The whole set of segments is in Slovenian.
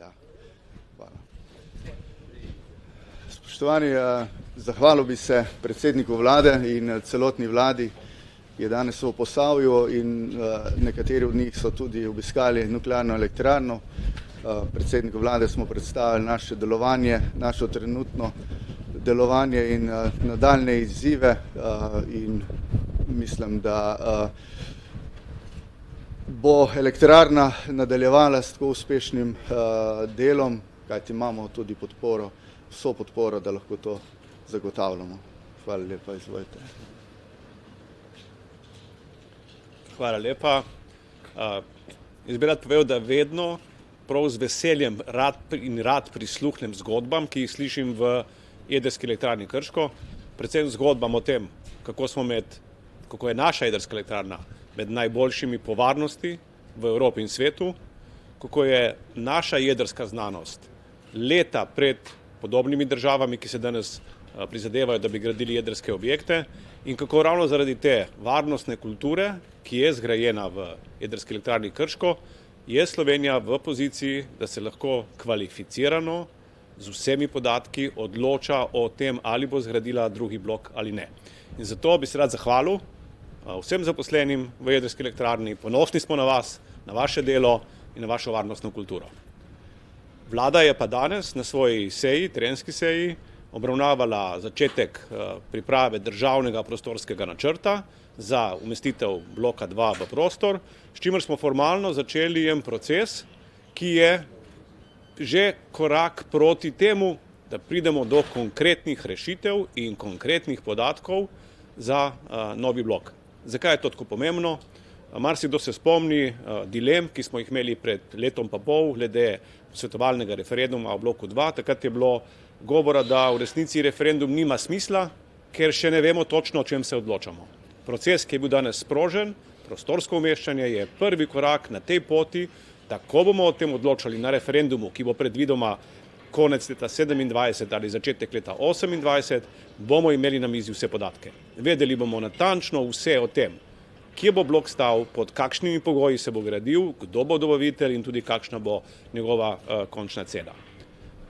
Ja. Hvala. Spoštovani, zahvalil bi se predsedniku vlade in celotni vladi, ki je danes v Posavju in nekateri od njih so tudi obiskali nuklearno elektrarno. Predsedniku vlade smo predstavili naše delovanje, našo trenutno delovanje in nadaljne izzive in mislim, da bo elektrarna nadaljevala s tako uspešnim delom, kajti imamo tudi podporo, vso podporo, da lahko to zagotavljamo. Hvala lepa, izvolite. Hvala lepa. Jaz bi rad povedal, da vedno prav z veseljem rad prisluhnem zgodbam, ki jih slišim v jedrski elektrarni Krško, predvsem zgodbam o tem, kako je naša jedrska elektrarna med najboljšimi po varnosti v Evropi in svetu, kako je naša jedrska znanost leta pred podobnimi državami, ki se danes prizadevajo, da bi gradili jedrske objekte, in kako ravno zaradi te varnostne kulture, ki je zgrajena v jedrski elektrarni Krško, je Slovenija v poziciji, da se lahko kvalificirano z vsemi podatki odloča o tem, ali bo zgradila drugi blok ali ne. In zato bi se rad zahvalil vsem zaposlenim v jedrski elektrarni, ponosni smo na vas, na vaše delo in na vašo varnostno kulturo. Vlada je pa danes na svoji seji, terenski seji, obravnavala začetek priprave državnega prostorskega načrta za umestitev bloka 2 v prostor, s čimer smo formalno začeli en proces, ki je že korak proti temu, da pridemo do konkretnih rešitev in konkretnih podatkov za novi blok. Zakaj je to tako pomembno? Marsikdo se spomni dilem, ki smo jih imeli pred letom pa pol glede svetovalnega referenduma o bloku 2. Takrat je bilo govora, da v resnici referendum nima smisla, ker še ne vemo točno, o čem se odločamo. Proces, ki je bil danes sprožen, prostorsko umeščanje, je prvi korak na tej poti, da ko bomo o tem odločali na referendumu, ki bo predvidoma konec leta 27 ali začetek leta 28, bomo imeli na mizi vse podatke. Vedeli bomo natančno vse o tem, kje bo blok stal, pod kakšnimi pogoji se bo gradil, kdo bo dobavitelj in tudi kakšna bo njegova končna cena.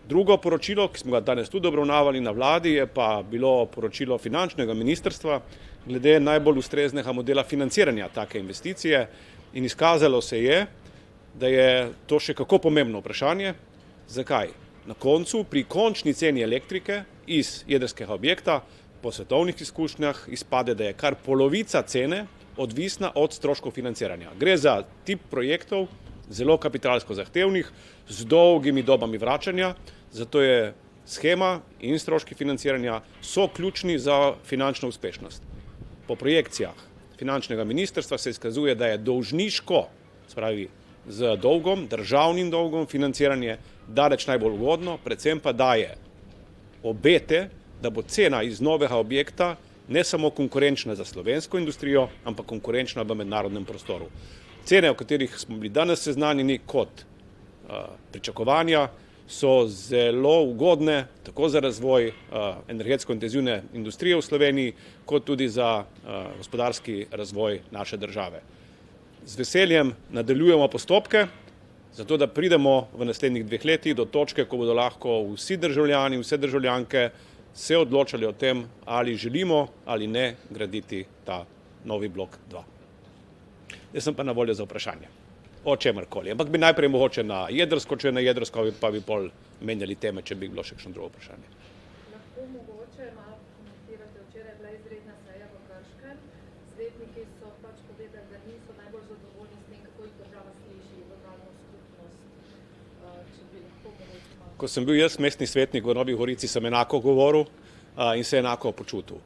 Drugo poročilo, ki smo ga danes tudi obravnavali na vladi, je pa bilo poročilo finančnega ministrstva glede najbolj ustreznega modela financiranja take investicije in izkazalo se je, da je to še kako pomembno vprašanje. Zakaj? Na koncu pri končni ceni elektrike iz jedrskega objekta po svetovnih izkušnjah izpade, da je kar polovica cene odvisna od stroškov financiranja. Gre za tip projektov, zelo kapitalsko zahtevnih, z dolgimi dobami vračanja, zato je shema in stroški financiranja so ključni za finančno uspešnost. Po projekcijah finančnega ministrstva se izkazuje, da je dolžniško, spravi z dolgom, državnim dolgom, financiranje daleč najbolj ugodno, predvsem pa daje obete, da bo cena iz novega objekta ne samo konkurenčna za slovensko industrijo, ampak konkurenčna v mednarodnem prostoru. Cene, o katerih smo bili danes seznanjeni kot pričakovanja, so zelo ugodne tako za razvoj energetsko intenzivne industrije v Sloveniji, kot tudi za gospodarski razvoj naše države. Z veseljem nadaljujemo postopke, zato da pridemo v naslednjih 2 letih do točke, ko bodo lahko vsi državljani, vse državljanke se odločali o tem, ali želimo ali ne graditi ta novi blok 2. Jaz sem pa na voljo za vprašanje, o čemerkoli. Ampak bi najprej mogoče na jedrsko, če na jedrsko, pa bi pol menjali teme, če bi bilo še kakšno drugo vprašanje. Lahko mogoče malo komentirate, včeraj je bila izredna seja v Krškem. Svetniki so pač povedali, da niso najbolj zadovoljni s tem, kako jih država sliši, lokalno skupnost. Če bi lahko mogoče malo. Ko sem bil jaz mestni svetnik v Novi Gorici, sem enako govoril in se enako počutil.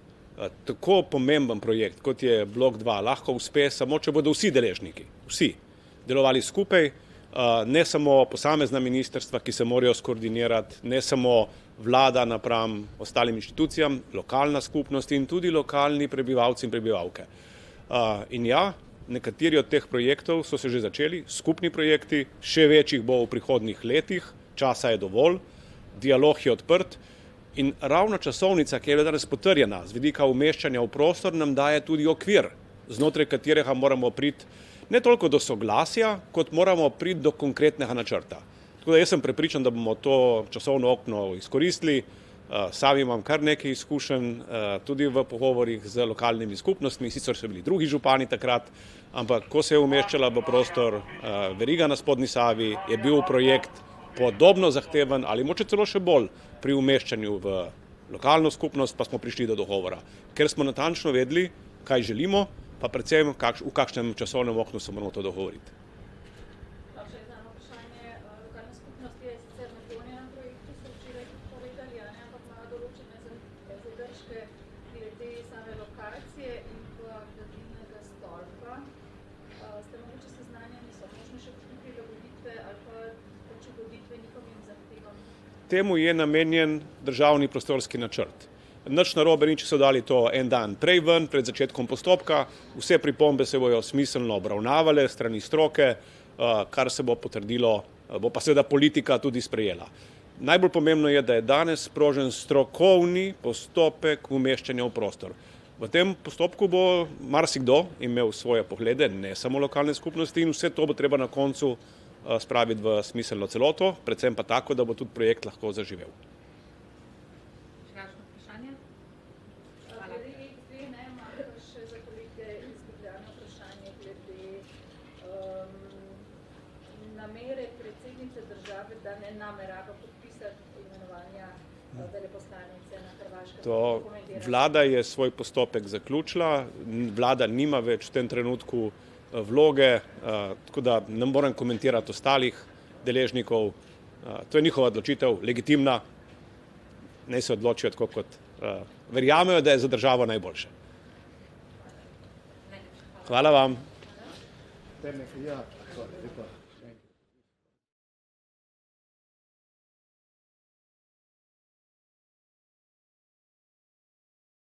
Tako pomemben projekt, kot je blok 2, lahko uspe samo, če bodo vsi deležniki, vsi delovali skupaj, ne samo posamezna ministrstva, ki se morajo skoordinirati, ne samo vlada napram ostalim inštitucijam, lokalna skupnost in tudi lokalni prebivalci in prebivalke. In ja, nekateri od teh projektov so se že začeli, skupni projekti, še večjih bo v prihodnjih letih, časa je dovolj, dialog je odprt in ravno časovnica, ki je bila danes potrjena z vidika umeščanja v prostor, nam daje tudi okvir, znotraj katerega moramo priti ne toliko do soglasja, kot moramo priti do konkretnega načrta. Tako da jaz sem prepričan, da bomo to časovno okno izkoristili. Sam imam kar nekaj izkušenj tudi v pogovorih z lokalnimi skupnostmi, sicer so bili drugi župani takrat, ampak ko se je umeščala v prostor veriga na Spodnji Savi, je bil projekt podobno zahteven ali moče celo še bolj pri umeščanju v lokalno skupnost, pa smo prišli do dogovora, ker smo natančno vedeli, kaj želimo, pa predvsem v kakšnem časovnem oknu se moramo to dogovoriti. Še eno vprašanje. Lokalna skupnost je sicer naklonjena projektu, so včeraj tudi povedali, ampak ima določene zadržke glede same lokacije in pa gradilnega stolpa. Ste mogoče seznanjeni, so možne še kakšne prilagoditve ali pa ugoditve njihovim zahtevam? Temu je namenjen državni prostorski načrt. Nič narobe ni, če so dali to en dan prej ven, pred začetkom postopka. Vse pripombe se bojo smiselno obravnavale strani stroke, kar se bo potrdilo, bo pa seveda politika tudi sprejela. Najbolj pomembno je, da je danes sprožen strokovni postopek umeščanja v prostor. V tem postopku bo marsikdo imel svoje poglede, ne samo lokalne skupnosti, in vse to bo treba na koncu spraviti v smiselno celoto, predvsem pa tako, da bo tudi projekt lahko zaživel. Namere predsednice države, da ne namerava podpisati imenovanja veleposlanice na Hrvaškem. Vlada je svoj postopek zaključila, vlada nima več v tem trenutku vloge, tako da ne morem komentirati ostalih deležnikov. To je njihova odločitev, legitimna, naj se odločijo tako, kot verjamejo, da je za državo najboljše. Hvala vam.